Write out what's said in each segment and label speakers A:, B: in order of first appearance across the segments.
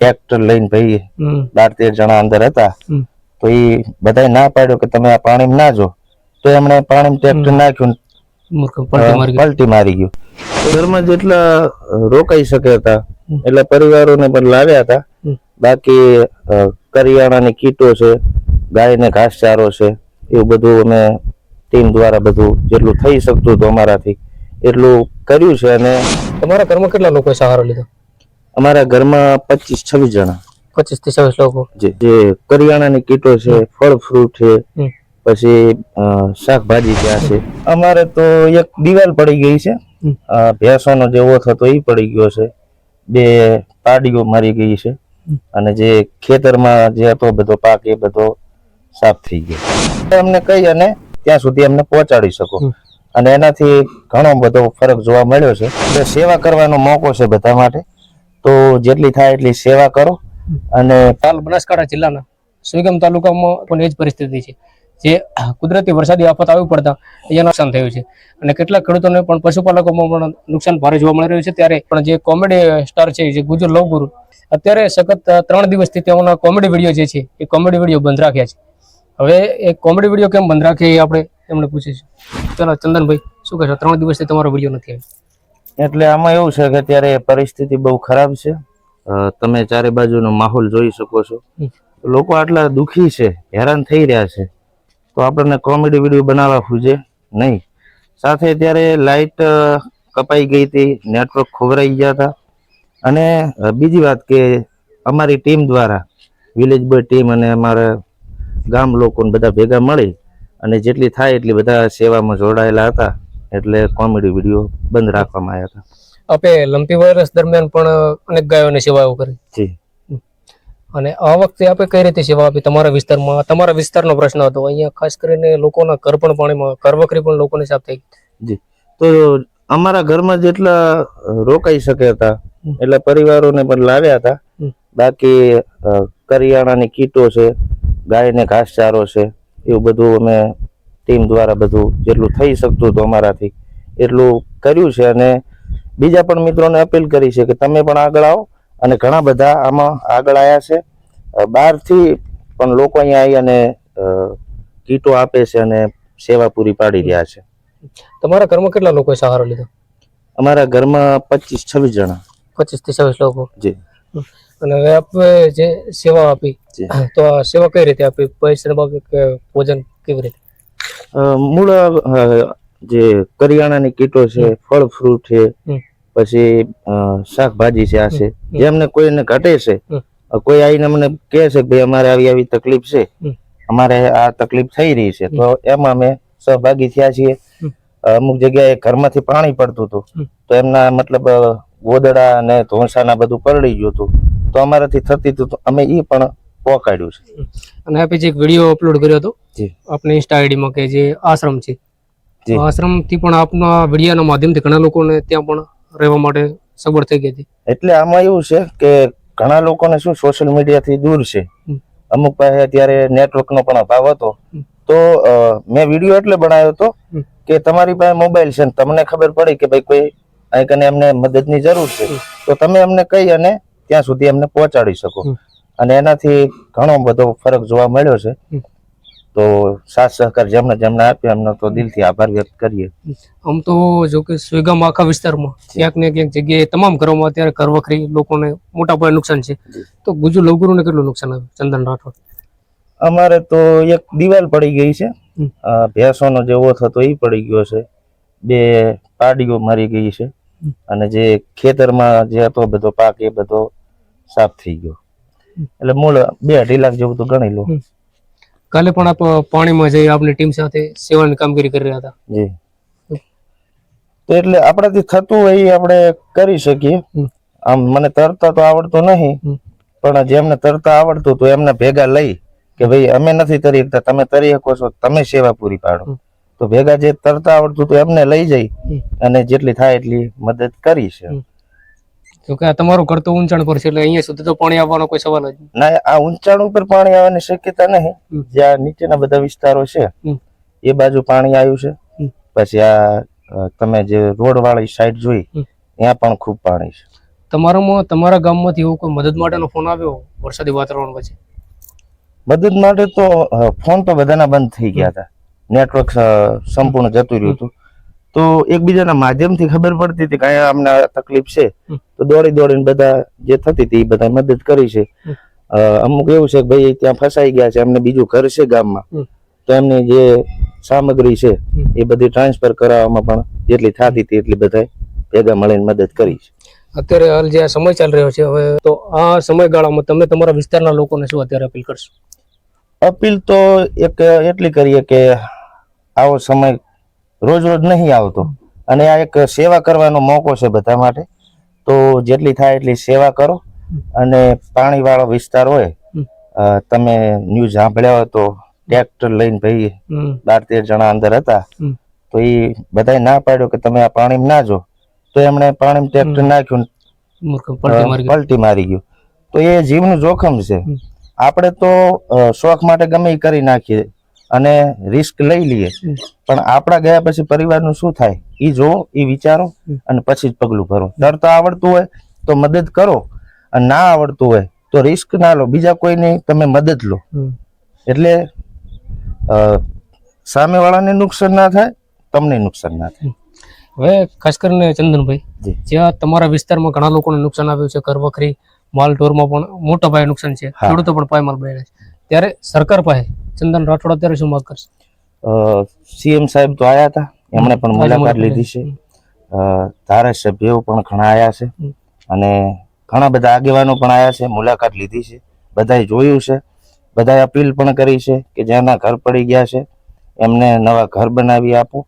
A: Tractor લઈને ભાઈ 12-13 જણા અંદર હતા, તો એ બધાએ ના પાડ્યો કે તમે આ પાણીમાં ના જો, તો એમણે પાણીમાં ટ્રેક્ટર નાખ્યું, પલટી મારી ગયું. ઘરમાં જેટલા રોકાઈ શકે હતા એટલે પરિવારોને પણ લાવ્યા હતા. બાકી કરિયાણાની કીટો છે, ગાયને ઘાસચારો છે, એવું બધું અમે ટીમ દ્વારા બધું જેટલું થઈ શકતું હતું અમારાથી એટલું કર્યું છે. અને
B: તમારા ઘરમાં કેટલા લોકોએ સહારો લીધો?
A: અમારા ઘરમાં 25-26 જણા.
B: 25 થી 26 લોકો.
A: જે કરિયાણાની કીટો છે, ફળ ફ્રૂટ છે, પછી શાકભાજી ત્યાં છે. અમારે તો એક દિવાલ પડી ગઈ છે, ભેંસોનો જે ઓથ હતો એ પડી ગયો છે, 2 પાડીઓ મારી ગઈ છે, અને જે ખેતરમાં જે હતો બધો પાક એ બધો સાફ થઈ ગયો. અમને કહી અને ત્યાં સુધી અમને પહોંચાડી શકો, અને એનાથી ઘણો બધો ફરક જોવા મળ્યો છે. એટલે સેવા કરવાનો મોકો છે બધા માટે, તો જેટલી થાય એટલી સેવા કરો. અને
B: હાલ બનાસકાંઠા જિલ્લાના સુઈગામ તાલુકામાં પણ એ જ પરિસ્થિતિ છે. જે કુદરતી વરસાદી આફત આવી પડતા અહીંયા નુકસાન થયું છે, અને કેટલાક ખેડૂતોને પણ પશુપાલકોમાં પણ નુકસાન ભારે જોવા મળી રહ્યું છે. ત્યારે પણ જે કોમેડી સ્ટાર છે, જે ગુજર લવગુરુ, અત્યારે સખત 3 દિવસથી તેઓના કોમેડી વિડીયો જે છે એ કોમેડી વિડીયો બંધ રાખ્યા છે. હવે એ કોમેડી વિડીયો કેમ બંધ રાખે એ આપણે એમને પૂછીશું. ચાલો ચંદનભાઈ, શું કહેશો? 3 દિવસથી તમારો વિડીયો નથી આવ્યો.
A: એટલે આમાં એવું છે કે અત્યારે પરિસ્થિતિ બહુ ખરાબ છે. તમે ચારે બાજુનો માહોલ જોઈ શકો છો. લોકો આટલા દુઃખી છે, હેરાન થઈ રહ્યા છે, તો આપણને કોમેડી વિડીયો બનાવવા ખૂજે નહીં. સાથે ત્યારે લાઇટ કપાઈ ગઈ હતી, નેટવર્ક ખોવરાઈ ગયા હતા. અને બીજી વાત કે અમારી ટીમ દ્વારા, વિલેજ બોય ટીમ અને અમારા ગામ લોકોને બધા ભેગા મળી અને જેટલી થાય એટલી બધા સેવામાં જોડાયેલા હતા, એટલે કોમેડી વિડીયો બંધ રાખવામાં આવ્યા હતા.
B: આપે લંપી વાયરસ દરમિયાન પણ અનેક ગાયોની સેવાઓ કરી.
A: જી.
B: અને આ વખતે આપે કઈ રીતે સેવા આપી તમારા વિસ્તારમાં? તમારા વિસ્તારનો પ્રશ્ન હતો, અહીંયા ખાસ કરીને લોકોના ઘર પણ પાણીમાં, ઘરવખરી પણ લોકોને સાફ થઈ ગઈ.
A: જી. તો અમારા ઘરમાં જેટલા રોકાઈ શકે હતા એટલે પરિવારોને પણ લાવ્યા હતા. બાકી કરિયાણાની કીટો છે, ગાયને ઘાસચારો છે, એવું બધું અમે ટીમ દ્વારા બધું જેટલું થઈ શકતું હતું અમારાથી એટલું કર્યું છે. અને બીજા પણ મિત્રોને અપીલ કરી છે કે તમે પણ આગળ આવો, અને ઘણા બધા આમાં આગળ આવ્યા છે. બહારથી પણ લોકો અહીંયા આવી અને કીટો આપે છે અને સેવા પૂરી પાડી રહ્યા છે.
B: તમારા ઘરમાં કેટલા લોકોએ સહારો લીધો?
A: અમારા ઘરમાં 25-26 જણા.
B: 25 થી 26 લોકો.
A: જી.
B: અને હવે આપણે જે સેવા આપી, તો આ સેવા કઈ રીતે આપી? પૈસા બાબતે કે ભોજન કેવી રીતે?
A: મૂળ જે કરિયાણાની કીટો છે, ફળ ફ્રૂટ છે, પછી શાકભાજી છે, આ છે. જેમને કોઈને ઘટે છે, કોઈ આવીને અમને કહે છે કે ભાઈ અમારે આવી આવી તકલીફ છે, અમારે આ તકલીફ થઈ રહી છે, તો એમાં અમે સહભાગી થયા છીએ. અમુક જગ્યાએ ઘરમાંથી પાણી પડતું હતું, તો એમના મતલબ ગોદડા અને ધોંસાના બધું પલળી ગયું હતું, તો અમારાથી થતી હતું, તો અમે એ પણ પહોંચાડ્યું છે.
B: અને આપણે જે એક વિડીયો અપલોડ કર્યો હતો આપણે ઇન્સ્ટા આઈડીમાં, કે જે આશ્રમ છે, આશ્રમથી પણ આપના વિડીયોના માધ્યમથી ઘણા લોકોને ત્યાં પણ રહેવા માટે સગવડ થઈ ગઈ હતી. એટલે
A: આમાં એવું છે કે ઘણા લોકોને શું સોશિયલ મીડિયાથી દૂર છે, અમુક પાસે અત્યારે નેટવર્કનો પણ અભાવ હતો, તો મેં વિડીયો એટલે બનાવ્યો હતો કે તમારી પાસે મોબાઈલ છે, તમને ખબર પડી કે ભાઈ કોઈ અહીં કને એમને મદદની જરૂર છે, તો તમે એમને કહી અને ત્યાં સુધી એમને પહોંચાડી શકો. અને એનાથી ઘણો બધો ફરક જોવા મળ્યો છે. તો સાથ સહકાર જેમને જેમને આપ્યો એમનો તો દિલથી આભાર વ્યક્ત કરીએ.
B: આમ તો જો કે સુઈગામ આખા વિસ્તારમાં ક્યાંક ને ક્યાંક જગ્યાએ તમામ ઘરોમાં અત્યારે ઘર વખરી લોકોને મોટા પાયે નુકસાન છે, તો ગુજુ લવગુરુને કેટલું નુકસાન આવ્યું? ચંદન રાઠોડ,
A: અમારે તો એક દિવાલ પડી ગઈ છે, ભેંસોનો જે ઓથ હતો એ પડી ગયો છે, 2 પાડીઓ મારી ગઈ છે, અને જે ખેતરમાં જે હતો બધો પાક એ બધો સાફ થઈ ગયો. એટલે મૂળ 2-2.5 લાખ જેવું તો ગણી લો.
B: કાલે પણ આપ પાણીમાં જઈ આપની ટીમ સાથે સેવાની કામગીરી કરી રહ્યા હતા.
A: જી. તો એટલે આપણાથી થતું હોય એ આપણે કરી શકીએ. આમ મને તરતા તો આવડતું નહીં, પણ જેમને તરતા આવડતું તો એમને ભેગા લઈ કે ભાઈ અમે નથી તરી શકતા, તમે તરી શકો છો, તમે સેવા પૂરી પાડો, તો ભેગા જે તરતા આવડતું તો એમને લઈ જઈ અને જેટલી થાય એટલી મદદ કરી છે.
B: જો કે તમારું ઘર તો ઊંચાણ પર છે, એટલે અહીંયા સુધી તો પાણી આવવાનો કોઈ સવાલ જ
A: ના. આ ઊંચાણ ઉપર પાણી આવવાની શક્યતા નહીં. જ્યાં નીચેના બધા વિસ્તારો છે એ બાજુ પાણી આવ્યું છે. પછી આ તમે જે રોડ વાળી સાઈડ જોઈ ત્યાં પણ ખૂબ પાણી છે.
B: તમારા ગામમાંથી એવો કોઈ મદદ માટેનો ફોન આવ્યો વરસાદી વાતાવરણ વચ્ચે?
A: મદદ માટે તો ફોન તો બધાના બંધ થઈ ગયા હતા, નેટવર્ક સંપૂર્ણ જતું રહ્યું હતું. તો એકબીજાના માધ્યમથી ખબર પડતી હતી કે અહીંયા અમને આ તકલીફ છે, તો દોડીને બધા જે થતી હતી એ બધા મદદ કરી છે. અમુક એવું છે કે ભાઈ ત્યાં ફસાઈ ગયા છે, એમને બીજું ઘર છે ગામમાં, તો એમની જે સામગ્રી છે એ બધી ટ્રાન્સફર કરાવવામાં પણ જેટલી થતી હતી એટલી બધા ભેગા મળીને મદદ કરી છે.
B: અત્યારે હાલ જે આ સમય ચાલી રહ્યો છે, હવે તો આ સમયગાળામાં તમે તમારા વિસ્તારના લોકોને શું અત્યારે અપીલ કરશો?
A: અપીલ તો એક એટલી કરીએ કે આવો સમય રોજ નહીં આવતો, અને આ એક સેવા કરવાનો મોકો છે બધા માટે. તો જેટલી થાય એટલી સેવા કરો. અને પાણી વાળો વિસ્તાર હોય, તમે ન્યૂઝ સાંભળ્યા હોય તો ટ્રેક્ટર લઈને ભાઈ 12-13 જણા અંદર હતા, તો એ બધાએ ના પાડ્યો કે તમે આ પાણીમાં ના જો, તો એમણે પાણીમાં ટ્રેક્ટર નાખ્યું, પલટી મારી ગયું. તો એ જીવનું જોખમ છે. આપણે તો શોખ માટે ગમે એ કરી નાખીએ અને રિસ્ક લઈ લઈએ, પણ આપણા ગયા પછી પરિવારનું શું થાય એ જોવો, એ વિચારો અને પછી જ પગલું ભરો. તરતા આવડતું હોય તો મદદ કરો, અને ના આવડતું હોય તો રિસ્ક ના લો, બીજા કોઈની તમે મદદ લો. એટલે સામેવાળાને નુકસાન ના થાય, તમને નુકસાન ના થાય.
B: હવે ખાસ કરીને ચંદનભાઈ, જ્યાં તમારા વિસ્તારમાં ઘણા લોકોને નુકસાન આવ્યું છે, ઘર વખરી માલ ઢોરમાં પણ મોટા પાયે નુકસાન છે, ખેડૂતો પણ પાયમાલ બન્યા છે, ત્યારે સરકાર પાસે ચંદન રાઠોડ અત્યારે શું માંગ કરશે?
A: સીએમ સાહેબ તો આયા હતા, એમણે પણ મુલાકાત લીધી છે. ધારાસભ્યો પણ ઘણા આયા છે, અને ઘણા બધા આગેવાનો પણ આયા છે, મુલાકાત લીધી છે, બધાએ જોયું છે, બધાએ અપીલ પણ કરી છે કે જેના ઘર પડી ગયા છે એમને નવા ઘર બનાવી આપો.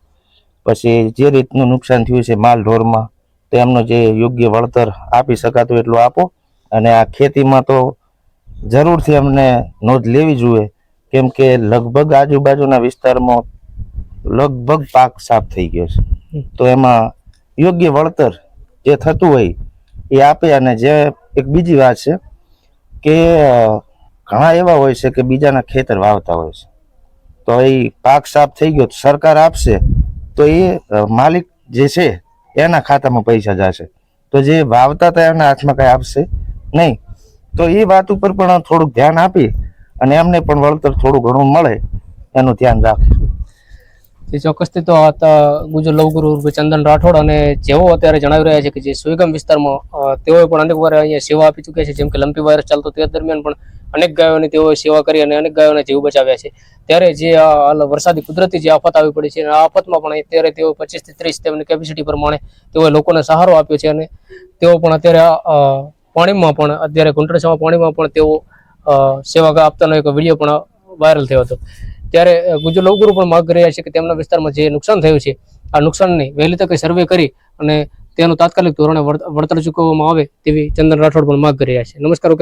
A: પછી જે રીતનું નુકસાન થયું છે માલ ઢોરમાં, તો એમનો જે યોગ્ય વળતર આપી શકાતું એટલું આપો. અને આ ખેતીમાં તો જરૂરથી અમને નોંધ લેવી જોઈએ, કેમ કે લગભગ આજુબાજુના વિસ્તારમાં લગભગ પાક સાફ થઈ ગયો છે. તો એમાં યોગ્ય વળતર જે થતું હોય એ આપે. અને જે એક બીજી વાત છે કે ઘણા એવા હોય છે કે બીજાના ખેતર વાવતા હોય છે, તો એ પાક સાફ થઈ ગયો તો સરકાર આપશે, તો એ માલિક જે છે એના ખાતામાં પૈસા જશે, તો જે વાવતા હતા એના હાથમાં કઈ આપશે નહીં. તો એ વાત ઉપર પણ થોડુંક ધ્યાન આપી અને એમને પણ વળતર થોડું ઘણું મળે એનું ધ્યાન રાખે.
B: તે ચોક્કસથી તો હતા ગુજર લવગુરુ ચંદન રાઠોડ, અને જેઓ અત્યારે જણાવી રહ્યા છે કે જે સુઈગામ વિસ્તારમાં તેઓએ પણ અનેક વાર અહીંયા સેવા આપી ચૂક્યા છે. જેમ કે લંપી વાયરસ ચાલતો તે દરમિયાન પણ અનેક ગાયોની તેઓએ સેવા કરી અને અનેક ગાયોના જીવ બચાવ્યા છે. ત્યારે જે હાલ વરસાદી કુદરતી જે આફત આવી પડી છે, આ આફતમાં પણ અત્યારે તેઓ 25 થી 30 તેમની કેપેસિટી પ્રમાણે તેઓએ લોકોને સહારો આપ્યો છે, અને તેઓ પણ અત્યારે પાણીમાં પણ અત્યારે કુંટરસામાં પાણીમાં પણ તેઓ સેવા આપતાનો એક વિડીયો પણ વાયરલ થયો હતો. ત્યારે ગુજર લવગુરુ પણ માગ કરી રહ્યા છે કે તેમના વિસ્તારમાં જે નુકસાન થયું છે, આ નુકસાનની વહેલી તકે સર્વે કરી અને તેનું તાત્કાલિક ધોરણે વળતર ચૂકવવામાં આવે તેવી ચંદન રાઠોડ પણ માગ કરી રહ્યા છે. નમસ્કાર.